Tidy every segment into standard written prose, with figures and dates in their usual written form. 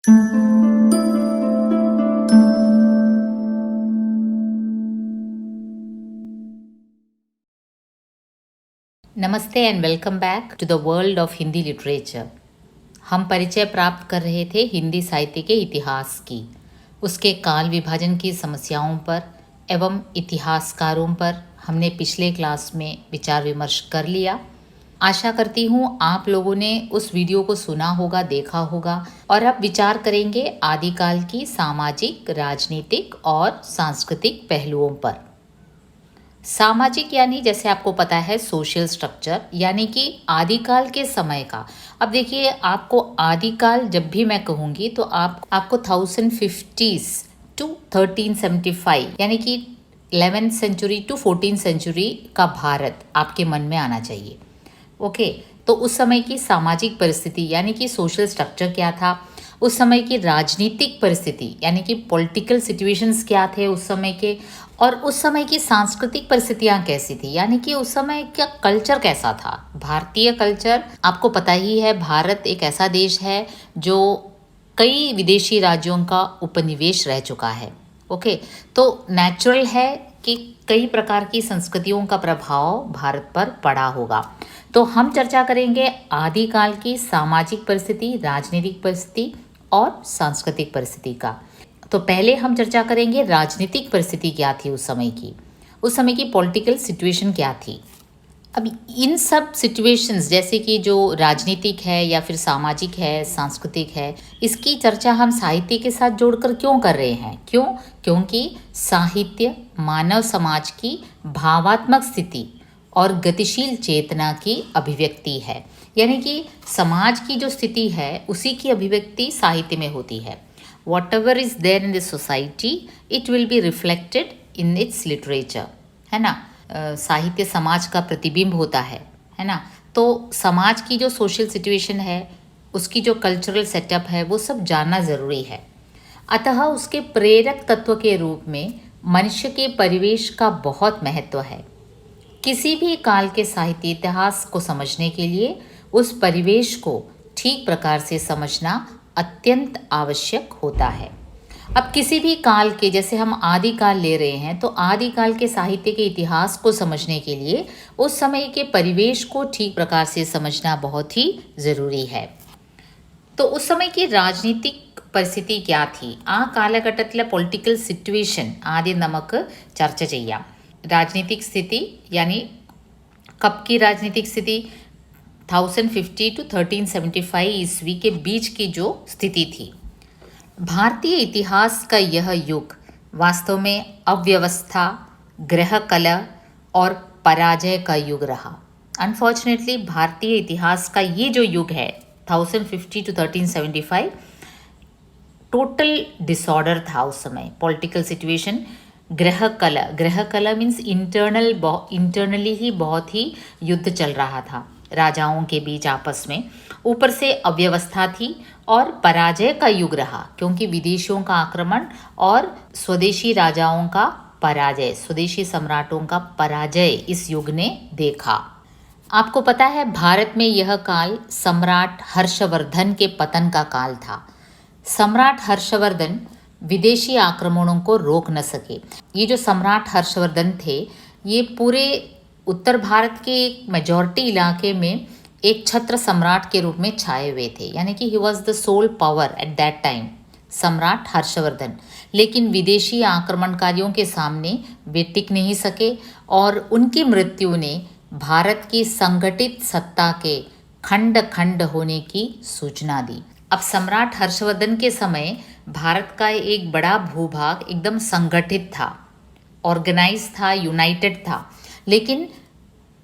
नमस्ते and welcome back to the world of Hindi literature. हम परिचय प्राप्त कर रहे थे हिंदी साहित्य के इतिहास की, उसके काल विभाजन की समस्याओं पर एवं इतिहासकारों पर हमने पिछले क्लास में विचार विमर्श कर लिया। आशा करती हूँ आप लोगों ने उस वीडियो को सुना होगा, देखा होगा और अब विचार करेंगे आदिकाल की सामाजिक, राजनीतिक और सांस्कृतिक पहलुओं पर। सामाजिक यानी जैसे आपको पता है सोशल स्ट्रक्चर, यानी कि आदिकाल के समय का। अब देखिए, आपको आदिकाल जब भी मैं कहूँगी तो आपको 1050s टू 1375 यानी कि 11th century to 14th century का भारत आपके मन में आना चाहिए। ओके, तो उस समय की सामाजिक परिस्थिति यानी कि सोशल स्ट्रक्चर क्या था, उस समय की राजनीतिक परिस्थिति यानी कि पॉलिटिकल सिचुएशंस क्या थे उस समय के, और उस समय की सांस्कृतिक परिस्थितियाँ कैसी थी, यानी कि उस समय का कल्चर कैसा था। भारतीय कल्चर, आपको पता ही है, भारत एक ऐसा देश है जो कई विदेशी राज्यों का उपनिवेश रह चुका है। ओके, तो नेचुरल है कि कई प्रकार की संस्कृतियों का प्रभाव भारत पर पड़ा होगा। तो हम चर्चा करेंगे आदिकाल की सामाजिक परिस्थिति, राजनीतिक परिस्थिति और सांस्कृतिक परिस्थिति का। तो पहले हम चर्चा करेंगे राजनीतिक परिस्थिति क्या थी उस समय की, उस समय की पॉलिटिकल सिचुएशन क्या थी। अब इन सब सिचुएशंस जैसे कि जो राजनीतिक है या फिर सामाजिक है, सांस्कृतिक है, इसकी चर्चा हम साहित्य के साथ जोड़कर क्यों कर रहे हैं? क्योंकि साहित्य मानव समाज की भावात्मक स्थिति और गतिशील चेतना की अभिव्यक्ति है, यानी कि समाज की जो स्थिति है उसी की अभिव्यक्ति साहित्य में होती है। Whatever is there in the society, it will be reflected in its literature, है ना। साहित्य समाज का प्रतिबिंब होता है ना। तो समाज की जो सोशल सिचुएशन है, उसकी जो कल्चरल सेटअप है, वो सब जानना ज़रूरी है। अतः उसके प्रेरक तत्व के रूप में मनुष्य के परिवेश का बहुत महत्व है। किसी भी काल के साहित्य इतिहास को समझने के लिए उस परिवेश को ठीक प्रकार से समझना अत्यंत आवश्यक होता है। अब किसी भी काल के, जैसे हम आदिकाल ले रहे हैं, तो आदिकाल के साहित्य के इतिहास को समझने के लिए उस समय के परिवेश को ठीक प्रकार से समझना बहुत ही ज़रूरी है। तो उस समय की राजनीतिक परिस्थिति क्या थी, ആ കാലഘട്ടത്തിലെ പൊളിറ്റിക്കൽ സിറ്റുവേഷൻ ആദ്യം നമുക്ക് ചർച്ച ചെയ്യാം। राजनीतिक स्थिति यानी कब की राजनीतिक स्थिति, 1050 टू 1375 ईस्वी के बीच की जो स्थिति थी। भारतीय इतिहास का यह युग वास्तव में अव्यवस्था, ग्रह कलह और पराजय का युग रहा। अनफॉर्चुनेटली भारतीय इतिहास का ये जो युग है 1050 टू 1375 टोटल डिसऑर्डर था उस समय। पॉलिटिकल सिचुएशन, ग्रह कलह मीन्स इंटरनली ही बहुत ही युद्ध चल रहा था राजाओं के बीच आपस में। ऊपर से अव्यवस्था थी और पराजय का युग रहा, क्योंकि विदेशियों का आक्रमण और स्वदेशी राजाओं का पराजय, स्वदेशी सम्राटों का पराजय इस युग ने देखा। आपको पता है भारत में यह काल सम्राट हर्षवर्धन के पतन का काल था। सम्राट हर्षवर्धन विदेशी आक्रमणों को रोक न सके। ये जो सम्राट हर्षवर्धन थे, ये पूरे उत्तर भारत के एक मेजॉरिटी इलाके में एक छत्र सम्राट के रूप में छाए हुए थे, यानी कि he was the sole power at that time, सम्राट हर्षवर्धन। लेकिन विदेशी आक्रमणकारियों के सामने वे टिक नहीं सके और उनकी मृत्यु ने भारत की संगठित सत्ता के खंड खंड होने की सूचना दी। अब सम्राट हर्षवर्धन के समय भारत का एक बड़ा भूभाग एकदम संगठित था, ऑर्गेनाइज था, यूनाइटेड था। लेकिन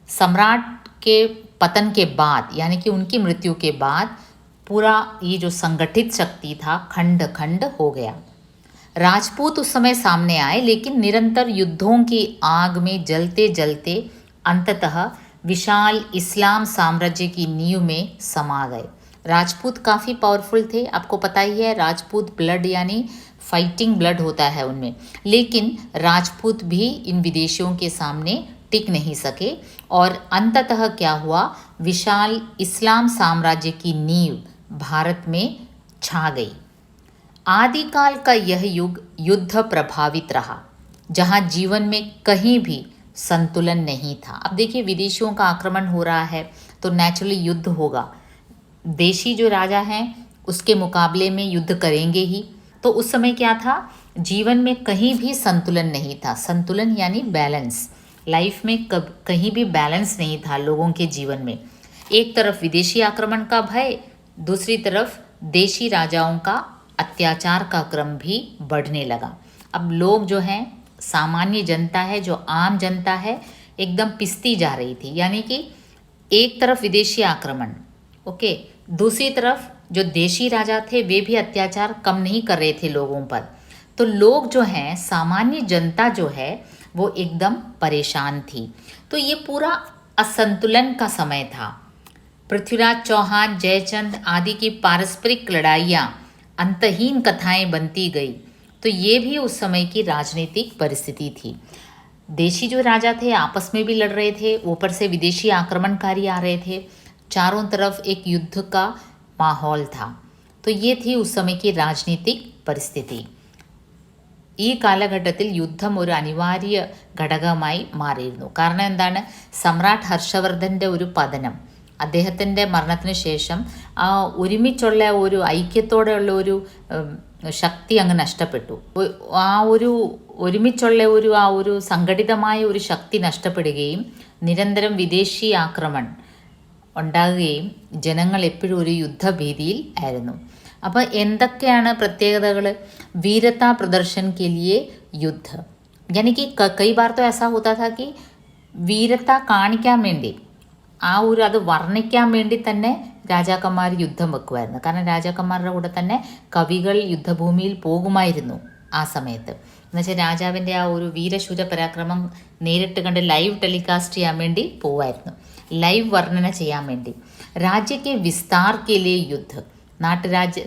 सम्राट के पतन के बाद, यानी कि उनकी मृत्यु के बाद, पूरा ये जो संगठित शक्ति था खंड खंड हो गया। राजपूत उस समय सामने आए, लेकिन निरंतर युद्धों की आग में जलते जलते अंततः विशाल इस्लाम साम्राज्य की नींव में समा गए। राजपूत काफ़ी पावरफुल थे, आपको पता ही है, राजपूत ब्लड यानी फाइटिंग ब्लड होता है उनमें। लेकिन राजपूत भी इन विदेशियों के सामने टिक नहीं सके और अंततः क्या हुआ, विशाल इस्लाम साम्राज्य की नींव भारत में छा गई। आदिकाल का यह युग युद्ध प्रभावित रहा, जहाँ जीवन में कहीं भी संतुलन नहीं था। अब देखिए, विदेशियों का आक्रमण हो रहा है तो नेचुरली युद्ध होगा। देशी जो राजा हैं उसके मुकाबले में युद्ध करेंगे ही। तो उस समय क्या था, जीवन में कहीं भी संतुलन नहीं था। संतुलन यानी बैलेंस। लाइफ में कहीं भी बैलेंस नहीं था लोगों के जीवन में। एक तरफ विदेशी आक्रमण का भय, दूसरी तरफ देशी राजाओं का अत्याचार का क्रम भी बढ़ने लगा। अब लोग जो हैं, सामान्य जनता है, जो आम जनता है, एकदम पिसती जा रही थी। यानी कि एक तरफ विदेशी आक्रमण, ओके, दूसरी तरफ जो देशी राजा थे वे भी अत्याचार कम नहीं कर रहे थे लोगों पर। तो लोग जो हैं, सामान्य जनता जो है, वो एकदम परेशान थी। तो ये पूरा असंतुलन का समय था। पृथ्वीराज चौहान, जयचंद आदि की पारस्परिक लड़ाइयाँ, अंतहीन कथाएं बनती गई। तो ये भी उस समय की राजनीतिक परिस्थिति थी। देशी जो राजा थे आपस में भी लड़ रहे थे, ऊपर से विदेशी आक्रमणकारी आ रहे थे, चारों तरफ एक युद्ध का माहौल था। तो ये थी उस समय की രാജനീതിക് പരിസ്ഥിതി. ഈ കാലഘട്ടത്തിൽ യുദ്ധം ഒരു അനിവാര്യ ഘടകമായി മാറിയിരുന്നു. കാരണം എന്താണ്, സമ്രാട്ട് ഹർഷവർദ്ധൻ്റെ ഒരു പതനം, അദ്ദേഹത്തിൻ്റെ മരണത്തിന് ശേഷം ആ ഒരുമിച്ചുള്ള ഒരു ഐക്യത്തോടെയുള്ള ഒരു ശക്തി അങ്ങ് നഷ്ടപ്പെട്ടു. ആ ഒരു ഒരുമിച്ചുള്ള ഒരു സംഘടിതമായ ഒരു ശക്തി നഷ്ടപ്പെടുകയും നിരന്തരം വിദേശി ആക്രമണം ഉണ്ടാകുകയും ജനങ്ങൾ എപ്പോഴും ഒരു യുദ്ധഭീതിയിൽ ആയിരുന്നു. അപ്പോൾ എന്തൊക്കെയാണ് പ്രത്യേകതകൾ? वीरता प्रदर्शन के लिए युद्ध, यानी कि कई बार तो ऐसा होता था कि വീരത കാണിക്കാൻ വേണ്ടി, ആ ഒരു അത് വർണ്ണിക്കാൻ വേണ്ടി തന്നെ രാജാക്കന്മാർ യുദ്ധം വെക്കുമായിരുന്നു. കാരണം രാജാക്കന്മാരുടെ കൂടെ തന്നെ കവികൾ യുദ്ധഭൂമിയിൽ പോകുമായിരുന്നു ആ സമയത്ത്. എന്നുവെച്ചാൽ രാജാവിൻ്റെ ആ ഒരു വീരശൂര പരാക്രമം നേരിട്ട് കണ്ട് ലൈവ് ടെലികാസ്റ്റ് ചെയ്യാൻ വേണ്ടി പോവായിരുന്നു, ലൈവ് വർണ്ണന ചെയ്യാൻ വേണ്ടി. രാജ്യക്കെ വിസ്താർ കെ ലിയേ യുദ്ധ,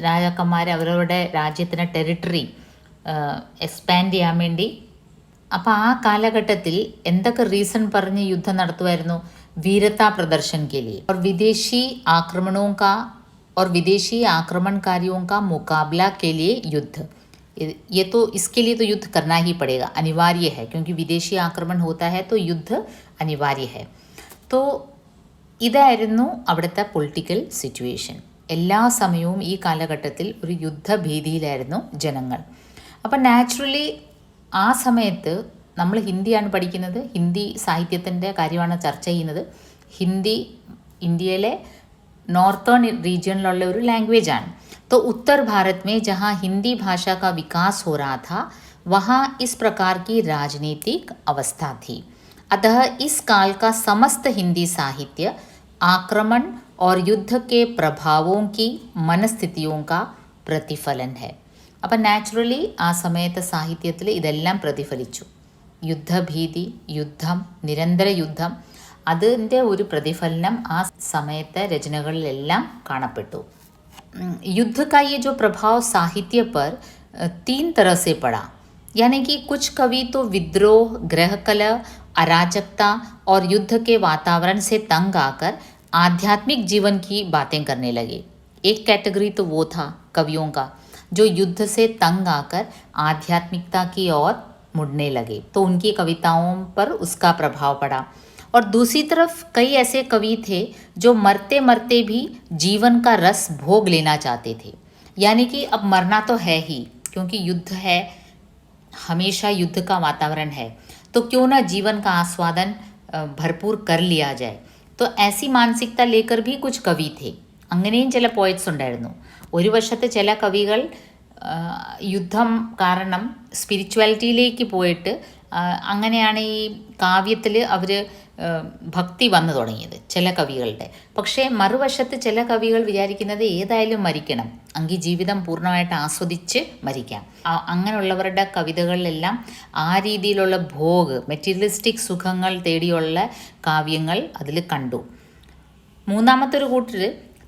രാജാക്കന്മാർ അവരവരുടെ രാജ്യത്തിന് ടെറിട്ടറി എക്സ്പാൻഡ് ചെയ്യാൻ വേണ്ടി. അപ്പോൾ ആ കാലഘട്ടത്തിൽ എന്തൊക്കെ റീസൺ പറഞ്ഞ് യുദ്ധം നടത്തുമായിരുന്നു? वीरता प्रदर्शन के लिए और विदेशी आक्रमणों का और विदेशी आक्रमणकारियों का मुकाबला के लिए युद्ध. ये तो इसके लिए तो युद्ध करना ही पड़ेगा, अनिवार्य है, क्योंकि विदेशी आक्रमण होता है तो युद्ध अनिवार्य है. तो ഇതായിരുന്നു അവിടുത്തെ പൊളിറ്റിക്കൽ സിറ്റുവേഷൻ. എല്ലാ സമയവും ഈ കാലഘട്ടത്തിൽ ഒരു യുദ്ധഭീതിയിലായിരുന്നു ജനങ്ങൾ. അപ്പം നാച്ചുറലി ആ സമയത്ത് നമ്മൾ ഹിന്ദിയാണ് പഠിക്കുന്നത്, ഹിന്ദി സാഹിത്യത്തിൻ്റെ കാര്യമാണ് ചർച്ച ചെയ്യുന്നത്. ഹിന്ദി ഇന്ത്യയിലെ നോർത്തേൺ റീജിയനിലുള്ള ഒരു ലാംഗ്വേജാണ്. तो उत्तर भारत में जहाँ हिंदी भाषा का विकास हो रहा था, वहाँ इस प्रकार की राजनीतिक अवस्था थी. अतः इस काल का समस्त हिंदी साहित्य आक्रमण और युद्ध के प्रभावों की मनस्थितियों का प्रतिफलन है. അപ്പം നാച്ചുറലി ആ സമയത്തെ സാഹിത്യത്തിൽ ഇതെല്ലാം പ്രതിഫലിച്ചു. യുദ്ധഭീതി, യുദ്ധം, നിരന്തര യുദ്ധം, അതിൻ്റെ ഒരു പ്രതിഫലനം ആ സമയത്തെ രചനകളിലെല്ലാം കാണപ്പെട്ടു. युद्ध का ये जो प्रभाव साहित्य पर 3 तरह से पड़ा. यानी कि कुछ कवि तो विद्रोह, गृहकलह, अराजकता और युद्ध के वातावरण से तंग आकर आध्यात्मिक जीवन की बातें करने लगे. एक कैटेगरी तो वो था कवियों का जो युद्ध से तंग आकर आध्यात्मिकता की ओर मुड़ने लगे, तो उनकी कविताओं पर उसका प्रभाव पड़ा. और दूसरी तरफ कई ऐसे कवि थे जो मरते मरते भी जीवन का रस भोग लेना चाहते थे. यानी कि अब मरना तो है ही, क्योंकि युद्ध है, हमेशा युद्ध का वातावरण है, तो क्यों ना जीवन का आस्वादन भरपूर कर लिया जाए. तो ऐसी मानसिकता लेकर भी कुछ कवि थे. അങ്ങനെയും ചില പോയറ്റ്സ് ഉണ്ടായിരുന്നു. ഒരു വശത്ത് ചില കവികൾ യുദ്ധം കാരണം സ്പിരിച്വാലിറ്റിയിലേക്ക് പോയിട്ട് അങ്ങനെയാണ് ഈ കാവ്യത്തിൽ അവർ ഭക്തി വന്നു തുടങ്ങിയത് ചില കവികളുടെ. പക്ഷേ മറുവശത്ത് ചില കവികൾ വിചാരിക്കുന്നത് ഏതായാലും മരിക്കണം, എങ്കിൽ ജീവിതം പൂർണ്ണമായിട്ട് ആസ്വദിച്ച് മരിക്കാം. അങ്ങനെയുള്ളവരുടെ കവിതകളിലെല്ലാം ആ രീതിയിലുള്ള ഭോഗ്, മെറ്റീരിയലിസ്റ്റിക് സുഖങ്ങൾ തേടിയുള്ള കാവ്യങ്ങൾ അതിൽ കണ്ടു. മൂന്നാമത്തെ ഒരു കൂട്ടർ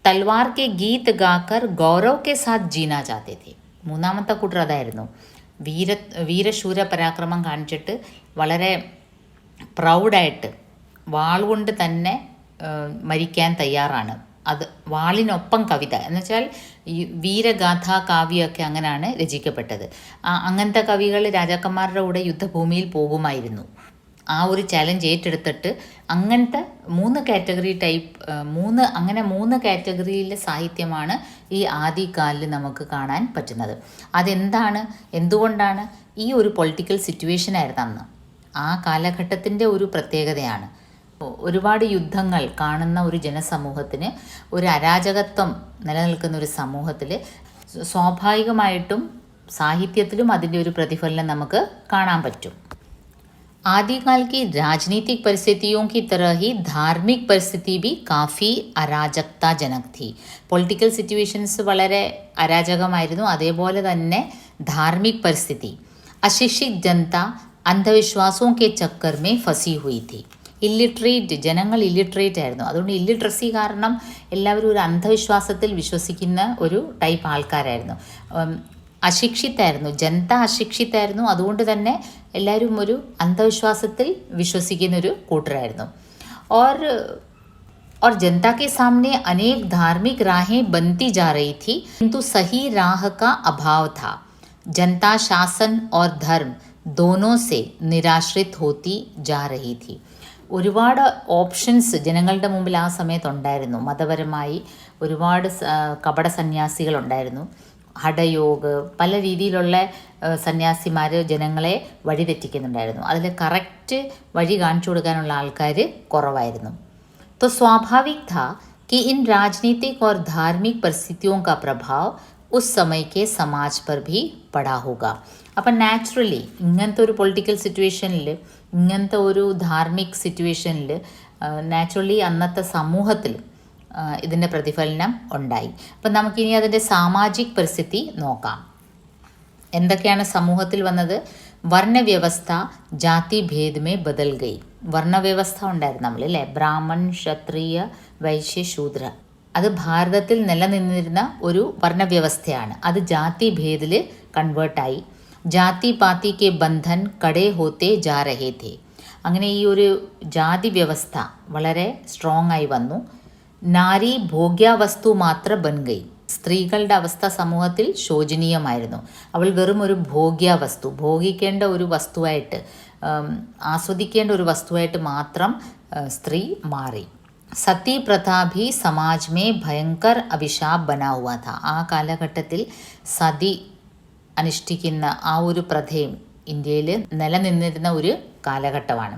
തൽവാർ കെ ഗീത് ഗാക്കർ ഗൗരവ് കെ സാത്ത് ജീനാ ചാഹത്തെ थे. മൂന്നാമത്തെ കൂട്ടർ അതായിരുന്നു. വീരശൂര പരാക്രമം കാണിച്ചിട്ട് വളരെ പ്രൗഡായിട്ട് വാളുകൊണ്ട് തന്നെ മരിക്കാൻ തയ്യാറാണ് അത് വാളിനൊപ്പം കവിത എന്ന് വെച്ചാൽ ഈ വീരഗാഥ കാവ്യമൊക്കെ അങ്ങനെയാണ് രചിക്കപ്പെട്ടത്. അങ്ങനത്തെ കവികൾ രാജാക്കന്മാരുടെ കൂടെ യുദ്ധഭൂമിയിൽ പോകുമായിരുന്നു. ആ ഒരു ചാലഞ്ച് ഏറ്റെടുത്തിട്ട് അങ്ങനത്തെ 3 കാറ്റഗറി മൂന്ന് കാറ്റഗറിയിലെ സാഹിത്യമാണ് ഈ ആദികാലിൽ നമുക്ക് കാണാൻ പറ്റുന്നത്. എന്തുകൊണ്ടാണ് ഈ ഒരു പൊളിറ്റിക്കൽ സിറ്റുവേഷൻ ആയിരുന്നു അന്ന്. ആ കാലഘട്ടത്തിൻ്റെ ഒരു പ്രത്യേകതയാണ്. ഒരുപാട് യുദ്ധങ്ങൾ കാണുന്ന ഒരു ജനസമൂഹത്തിന്, ഒരു അരാജകത്വം നിലനിൽക്കുന്ന ഒരു സമൂഹത്തിൽ സ്വാഭാവികമായിട്ടും സാഹിത്യത്തിലും അതിൻ്റെ ഒരു പ്രതിഫലനം നമുക്ക് കാണാൻ പറ്റും. आदिकाल की राजनीतिक परिस्थितियों की तरह ही धार्मिक परिस्थिति भी काफ़ी അരാജകതാജനക് थी. പൊളിറ്റിക്കൽ സിറ്റുവേഷൻസ് വളരെ അരാജകമായിരുന്നു. അതേപോലെ തന്നെ ധാർമ്മിക് പരിസ്ഥിതി, അശിക്ഷിത് ജനത അന്ധവിശ്വാസവും കെ ചക്കർ മേ ഫസി ഹുയി थी. ജനങ്ങൾ ഇല്ലിട്രേറ്റ് ആയിരുന്നു. അതുകൊണ്ട് ഇല്ലിട്രസി കാരണം എല്ലാവരും ഒരു അന്ധവിശ്വാസത്തിൽ വിശ്വസിക്കുന്ന ഒരു ടൈപ്പ് ആൾക്കാരായിരുന്നു. അശിക്ഷിത്തായിരുന്നു, ജനത അശിക്ഷിത്തായിരുന്നു. അതുകൊണ്ട് തന്നെ എല്ലാവരും ഒരു അന്ധവിശ്വാസത്തിൽ വിശ്വസിക്കുന്ന ഒരു കൂട്ടരായിരുന്നു. और जनता के सामने अनेक धार्मिक राहें बनती जा रही थी, किंतु सही राह का अभाव था. जनता शासन और धर्म दोनों से निराश्रित होती जा रही थी. ഒരുപാട് ഓപ്ഷൻസ് ജനങ്ങളുടെ മുമ്പിൽ ആ സമയത്തുണ്ടായിരുന്നു. മതപരമായി ഒരുപാട് കപട സന്യാസികളുണ്ടായിരുന്നു. ഹഠയോഗ്, പല രീതിയിലുള്ള സന്യാസിമാർ ജനങ്ങളെ വഴിതെറ്റിക്കുന്നുണ്ടായിരുന്നു. അതിൽ കറക്റ്റ് വഴി കാണിച്ചു കൊടുക്കാനുള്ള ആൾക്കാർ കുറവായിരുന്നു. तो स्वाभाविक था कि इन राजनीतिक और धार्मिक परिस्थितियों का प्रभाव उस समय के समाज पर भी पड़ा होगा. അപ്പം നാച്ചുറലി ഇങ്ങനത്തെ ഒരു പൊളിറ്റിക്കൽ സിറ്റുവേഷനിൽ, ഇങ്ങനത്തെ ഒരു ധാർമ്മിക് സിറ്റുവേഷനിൽ നാച്ചുറലി അന്നത്തെ സമൂഹത്തിൽ ഇതിൻ്റെ പ്രതിഫലനം ഉണ്ടായി. അപ്പം നമുക്കിനി അതിൻ്റെ സാമാജിക് പരിസ്ഥിതി നോക്കാം. എന്തൊക്കെയാണ് സമൂഹത്തിൽ വന്നത്? വർണ്ണവ്യവസ്ഥ ജാതി ഭേദമേ ബദൽ ഗയി. വർണ്ണവ്യവസ്ഥ ഉണ്ടായിരുന്നു നമ്മൾ അല്ലേ, ബ്രാഹ്മൺ, ക്ഷത്രിയ, വൈശ്യ, ശൂദ്ര. അത് ഭാരതത്തിൽ നിലനിന്നിരുന്ന ഒരു വർണ്ണവ്യവസ്ഥയാണ്. അത് ജാതി ഭേദിൽ കൺവേർട്ടായി. ജാതി പാതി കെ ബന്ധൻ കടേ ഹോത്തെ ജാ രഹേ ഥേ. അങ്ങനെ ഈ ഒരു ജാതി വ്യവസ്ഥ വളരെ സ്ട്രോങ് ആയി വന്നു. നാരി ഭോഗ്യാവസ്തു മാത്ര ബൻ ഗയി. സ്ത്രീകളുടെ അവസ്ഥ സമൂഹത്തിൽ ശോചനീയമായിരുന്നു. അവൾ വെറും ഒരു ഭോഗ്യാവസ്തു, ഭോഗിക്കേണ്ട ഒരു വസ്തുവായിട്ട്, ആസ്വദിക്കേണ്ട ഒരു വസ്തുവായിട്ട് മാത്രം സ്ത്രീ മാറി. സതി പ്രഥാ ഭി സമാജ് മേ ഭയങ്കർ അഭിശാപ് ബനാ ഹുവാ ഥാ. ആ കാലഘട്ടത്തിൽ സതി അനുഷ്ഠിക്കുന്ന ആ ഒരു പ്രഥയും ഇന്ത്യയിൽ നിലനിന്നിരുന്ന ഒരു കാലഘട്ടമാണ്.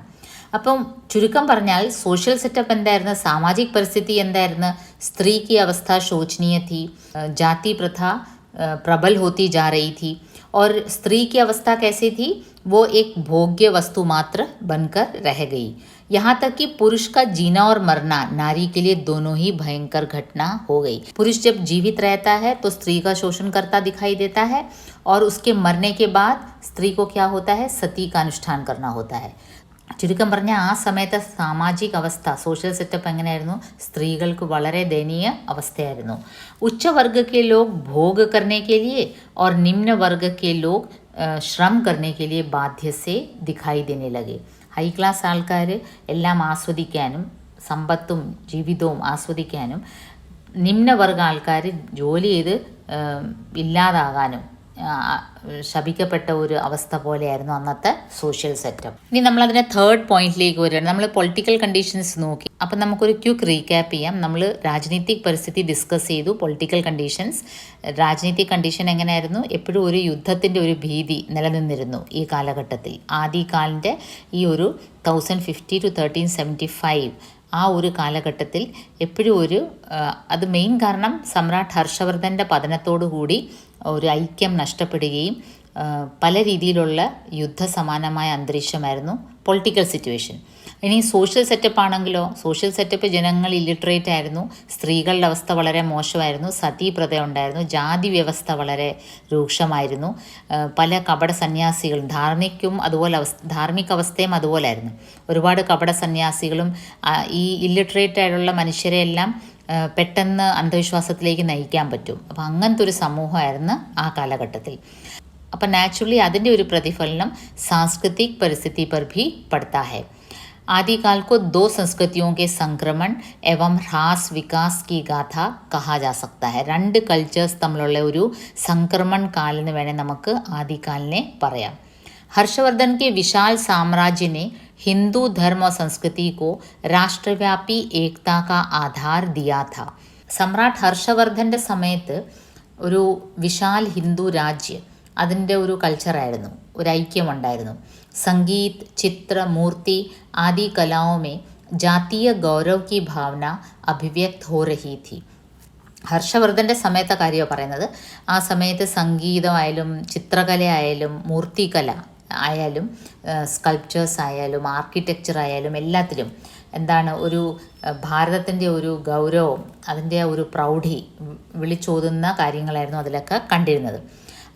അപ്പം ചുരുക്കം പറഞ്ഞാൽ സോഷ്യൽ സെറ്റപ്പ് എന്തായിരുന്നു, സാമാജിക് പരിസ്ഥിതി എന്തായിരുന്നു? സ്ത്രീ की अवस्था शोचनीय थी, जाति प्रथा प्रबल होती जा रही थी और स्त्री की अवस्था कैसी थी? वो एक भोग्य वस्तु मात्र बनकर रह गई. यहाँ तक कि पुरुष का जीना और मरना नारी के लिए दोनों ही भयंकर घटना हो गई. पुरुष जब जीवित रहता है तो स्त्री का शोषण करता दिखाई देता है और उसके मरने के बाद स्त्री को क्या होता है? सती का अनुष्ठान करना होता है. ചുരുക്കം പറഞ്ഞാൽ ആ സമയത്തെ സാമാജിക അവസ്ഥ, സോഷ്യൽ സെറ്റപ്പ് എങ്ങനെയായിരുന്നു? സ്ത്രീകൾക്ക് വളരെ ദയനീയ അവസ്ഥയായിരുന്നു. ഉച്ചവർഗ के लोग भोग करने के लिए और निम्न वर्ग के लोग श्रम करने के लिए बाध्य से दिखाई देने लगे. ഹൈ ക്ലാസ് ആൾക്കാർ എല്ലാം ആസ്വദിക്കാനും സമ്പത്തും ജീവിതവും ആസ്വദിക്കാനും, നിമ്നവർഗ ആൾക്കാർ ജോലി ചെയ്ത് ഇല്ലാതാകാനും ശപിക്കപ്പെട്ട ഒരു അവസ്ഥ പോലെയായിരുന്നു അന്നത്തെ സോഷ്യൽ സെറ്റപ്പ്. ഇനി നമ്മളതിൻ്റെ തേർഡ് പോയിന്റിലേക്ക് വരികയാണ്. നമ്മൾ പൊളിറ്റിക്കൽ കണ്ടീഷൻസ് നോക്കി. അപ്പം നമുക്കൊരു ക്വിക്ക് റീക്യാപ്പ് ചെയ്യാം. നമ്മൾ രാജനീതിക് പരിസ്ഥിതി ഡിസ്കസ് ചെയ്തു, പൊളിറ്റിക്കൽ കണ്ടീഷൻസ്. രാജനീതിക് കണ്ടീഷൻ എങ്ങനെയായിരുന്നു? എപ്പോഴും ഒരു യുദ്ധത്തിൻ്റെ ഒരു ഭീതി നിലനിന്നിരുന്നു ഈ കാലഘട്ടത്തിൽ. ആദികാലിൻ്റെ ഈ ഒരു 1050 to 1375 ആ ഒരു കാലഘട്ടത്തിൽ എപ്പോഴും അത് മെയിൻ കാരണം സമ്രാട്ട് ഹർഷവർദ്ധൻ്റെ പതനത്തോടു കൂടി ഒരു ഐക്യം നഷ്ടപ്പെടുകയും പല രീതിയിലുള്ള യുദ്ധസമാനമായ അന്തരീക്ഷമായിരുന്നു പൊളിറ്റിക്കൽ സിറ്റുവേഷൻ. ഇനി സോഷ്യൽ സെറ്റപ്പ് ആണെങ്കിലോ, സോഷ്യൽ സെറ്റപ്പ് ജനങ്ങൾ ഇല്ലിട്രേറ്റ് ആയിരുന്നു, സ്ത്രീകളുടെ അവസ്ഥ വളരെ മോശമായിരുന്നു, സതീപ്രഥ ഉണ്ടായിരുന്നു, ജാതി വ്യവസ്ഥ വളരെ രൂക്ഷമായിരുന്നു, പല കപട സന്യാസികളും ധാർമ്മിക അവസ്ഥയും അതുപോലായിരുന്നു. ഒരുപാട് കപട സന്യാസികളും ഈ ഇല്ലിട്രേറ്റ് ആയിട്ടുള്ള മനുഷ്യരെയെല്ലാം പെട്ടെന്ന് അന്ധവിശ്വാസത്തിലേക്ക് നയിക്കാൻ പറ്റും. അപ്പം അങ്ങനത്തെ ഒരു സമൂഹമായിരുന്നു ആ കാലഘട്ടത്തിൽ. അപ്പം നാച്ചുറലി അതിൻ്റെ ഒരു പ്രതിഫലനം സാംസ്കൃതിക് പരിസ്ഥിതി പർ ഭി പടുത്താ ഹെ. आदिकाल को दो संस्कृतियों के संक्रमण एवं ह्रास विकास की गाഥ कहा जा सकता है. രണ്ട് കൾച്ചേഴ്സ് തമ്മിലുള്ള ഒരു സംക്രമൺ കാലം എന്ന് വേണേൽ നമുക്ക് ആദികാലിനെ പറയാം. हर्षवर्धन के विशाल साम्राज्य ने हिंदू धर्म और संस्कृति को राष्ट्रव्यापी एकता का आधार दिया था. സമ്രാട്ട് ഹർഷവർദ്ധൻ്റെ സമയത്ത് ഒരു വിശാൽ ഹിന്ദു രാജ്യം അതിൻ്റെ ഒരു കൾച്ചറായിരുന്നു, ഒരു ഐക്യമുണ്ടായിരുന്നു. संगीत, चित्र, मूर्ति आदि कलाओं में जातीय गौरव की भावना अभिव्यक्त हो रही थी. ഹർഷവർദ്ധൻ്റെ സമയത്തെ കാര്യമാണ് പറയുന്നത്. ആ സമയത്ത് സംഗീതമായാലും ചിത്രകലയായാലും മൂർത്തികല ആയാലും സ്കൾപ്ചേഴ്സ് ആയാലും ആർക്കിടെക്ചർ ആയാലും എല്ലാത്തിലും എന്താണ് ഒരു ഭാരതത്തിൻ്റെ ഒരു ഗൗരവം, അതിൻ്റെ ഒരു പ്രൗഢി വിളിച്ചോതുന്ന കാര്യങ്ങളായിരുന്നു അതിലൊക്കെ കണ്ടിരുന്നത്.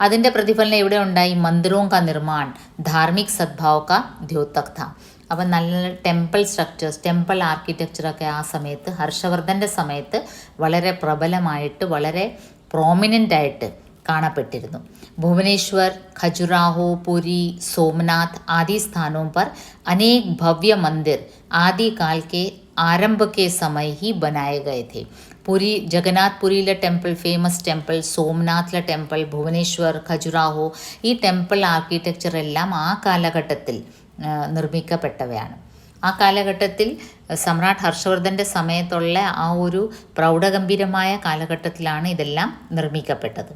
അതിൻ്റെ പ്രതിഫലനം ഇവിടെ ഉണ്ടായി. മന്ദിറോं का निर्माण धार्मिक सद्भाव का द्योतक था. അപ്പം നല്ല ടെമ്പിൾ സ്ട്രക്ചേഴ്സ്, ടെമ്പിൾ ആർക്കിടെക്ചറൊക്കെ ആ സമയത്ത് ഹർഷവർദ്ധൻ്റെ സമയത്ത് വളരെ പ്രബലമായിട്ട് വളരെ പ്രോമിനൻ്റ് ആയിട്ട് കാണപ്പെട്ടിരുന്നു. भुवनेश्वर, खजुराहो, पुरी, सोमनाथ आदि स्थानों पर अनेक भव्य मंदिर आदिकाल के आरंभ के समय ही बनाए गए थे. പുരി, ജഗന്നാഥ്പുരിയിലെ ടെമ്പിൾ, ഫേമസ് ടെമ്പിൾ, സോംനാഥിലെ ടെമ്പിൾ, ഭുവനേശ്വർ, ഖജുറാഹോ, ഈ ടെമ്പിൾ ആർക്കിടെക്ചർ എല്ലാം ആ കാലഘട്ടത്തിൽ നിർമ്മിക്കപ്പെട്ടവയാണ്. ആ കാലഘട്ടത്തിൽ സമ്രാട്ട് ഹർഷവർദ്ധൻ്റെ സമയത്തുള്ള ആ ഒരു പ്രൗഢഗംഭീരമായ കാലഘട്ടത്തിലാണ് ഇതെല്ലാം നിർമ്മിക്കപ്പെട്ടത്.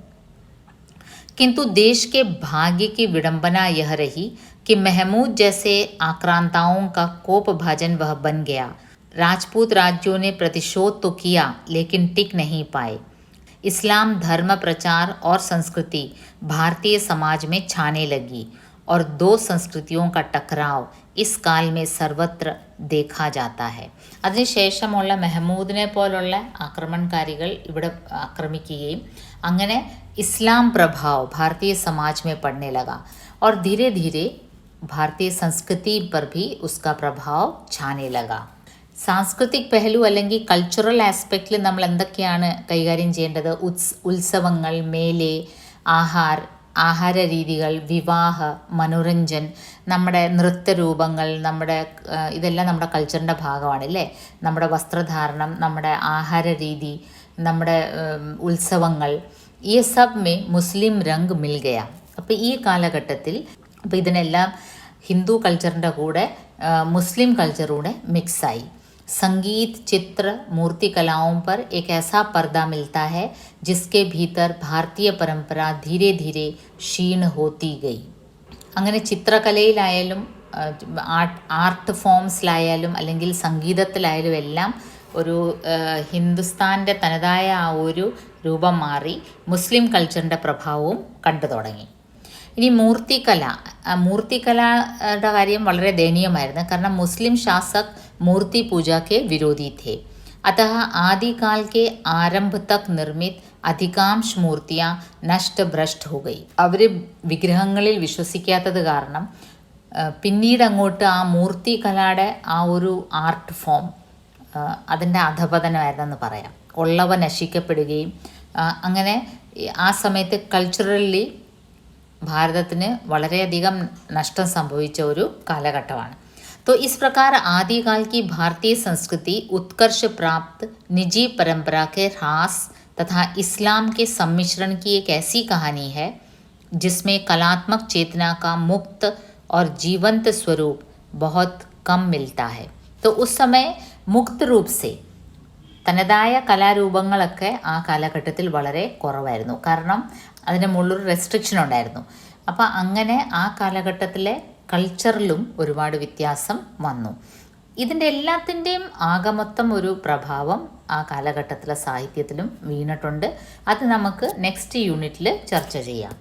किंतु देश के भाग्य की विडंबना यह रही कि महमूद जैसे आक्रांताओं का कोप भाजन वह बन गया. राजपूत राज्यों ने प्रतिशोध तो किया लेकिन टिक नहीं पाए. इस्लाम धर्म प्रचार और संस्कृति भारतीय समाज में छाने लगी और दो संस्कृतियों का टकराव इस काल में सर्वत्र देखा जाता है. അതിനുശേഷമുള്ള മെഹമൂദിനെ പോലുള്ള ആക്രമണകാരികൾ ഇവിടെ ആക്രമിക്കുകയും അങ്ങനെ इस्लाम प्रभाव भारतीय समाज में पड़ने लगा और धीरे धीरे भारतीय संस्कृति पर भी उसका प्रभाव छाने लगा. സാംസ്കൃതിക് പെഹലു അല്ലെങ്കിൽ കൾച്ചറൽ ആസ്പെക്റ്റിൽ നമ്മൾ എന്തൊക്കെയാണ് കൈകാര്യം ചെയ്യേണ്ടത്? ഉത്സവങ്ങൾ, മേലെ, ആഹാര രീതികൾ, വിവാഹ, മനോരഞ്ജൻ, നമ്മുടെ നൃത്തരൂപങ്ങൾ, ഇതെല്ലാം നമ്മുടെ കൾച്ചറിൻ്റെ ഭാഗമാണ് അല്ലേ. നമ്മുടെ വസ്ത്രധാരണം, നമ്മുടെ ആഹാര രീതി, നമ്മുടെ ഉത്സവങ്ങൾ, ഈ സബ് മേ മുസ്ലിം രംഗ് മിൽ ഗയ. അപ്പോൾ ഈ കാലഘട്ടത്തിൽ അപ്പോൾ ഇതിനെല്ലാം ഹിന്ദു കൾച്ചറിൻ്റെ കൂടെ മുസ്ലിം കൾച്ചറൂടെ മിക്സായി. संगीत, चित्र, मूर्ति कलाओं पर एक ऐसा पर्दा मिलता है जिसके भीतर भारतीय परंपरा धीरे धीरे क्षीण होती गई. അങ്ങനെ ചിത്രകലയിലായാലും ആർട്ട് ഫോംസിലായാലും അല്ലെങ്കിൽ സംഗീതത്തിലായാലും എല്ലാം ഒരു ഹിന്ദുസ്ഥാൻ്റെ തനതായ ആ ഒരു രൂപം മാറി മുസ്ലിം കൾച്ചറിൻ്റെ പ്രഭാവവും കണ്ടു തുടങ്ങി. ഇനി മൂർത്തികലയുടെ കാര്യം വളരെ ദയനീയമായിരുന്നു. കാരണം മുസ്ലിം ശാസക് मूर्ति पूजा के विरोधी थे. अतः आदिकाल के आरंभ तक निर्मित अधिकांश मूर्तियाँ नष्ट भ्रष्ट हो गई. അവർ വിഗ്രഹങ്ങളിൽ വിശ്വസിക്കാത്തത് കാരണം പിന്നീട് അങ്ങോട്ട് ആ മൂർത്തികലയുടെ ആ ഒരു ആർട്ട് ഫോം അതിൻ്റെ അധപതനമായിരുന്നെന്ന് പറയാം. ഉള്ളവ നശിക്കപ്പെടുകയും അങ്ങനെ ആ സമയത്ത് കൾച്ചറലി ഭാരതത്തിന് വളരെയധികം നഷ്ടം സംഭവിച്ച ഒരു കാലഘട്ടമാണ്. तो इस प्रकार आदिकाल की भारतीय संस्कृति उत्कर्ष प्राप्त निजी परंपरा के ह्रास तथा इस्लाम के सम्मिश्रण की एक ऐसी कहानी है जिसमें कलात्मक चेतना का मुक्त और जीवंत स्वरूप बहुत कम मिलता है. तो उस समय मुक्त रूप से തനതായ കലാരൂപങ്ങളൊക്കെ ആ കാലഘട്ടത്തിൽ വളരെ കുറവായിരുന്നു. കാരണം അതിൻ്റെ മുകളിലൊരു റെസ്ട്രിക്ഷൻ ഉണ്ടായിരുന്നു. അപ്പോൾ അങ്ങനെ ആ കാലഘട്ടത്തിലെ കൾച്ചറിലും ഒരുപാട് വ്യത്യാസം വന്നു. ഇതിൻ്റെ എല്ലാത്തിൻ്റെയും ആകമൊത്തം ഒരു പ്രഭാവം ആ കാലഘട്ടത്തിലെ സാഹിത്യത്തിലും വീണിട്ടുണ്ട്. അത് നമുക്ക് നെക്സ്റ്റ് യൂണിറ്റിൽ ചർച്ച ചെയ്യാം.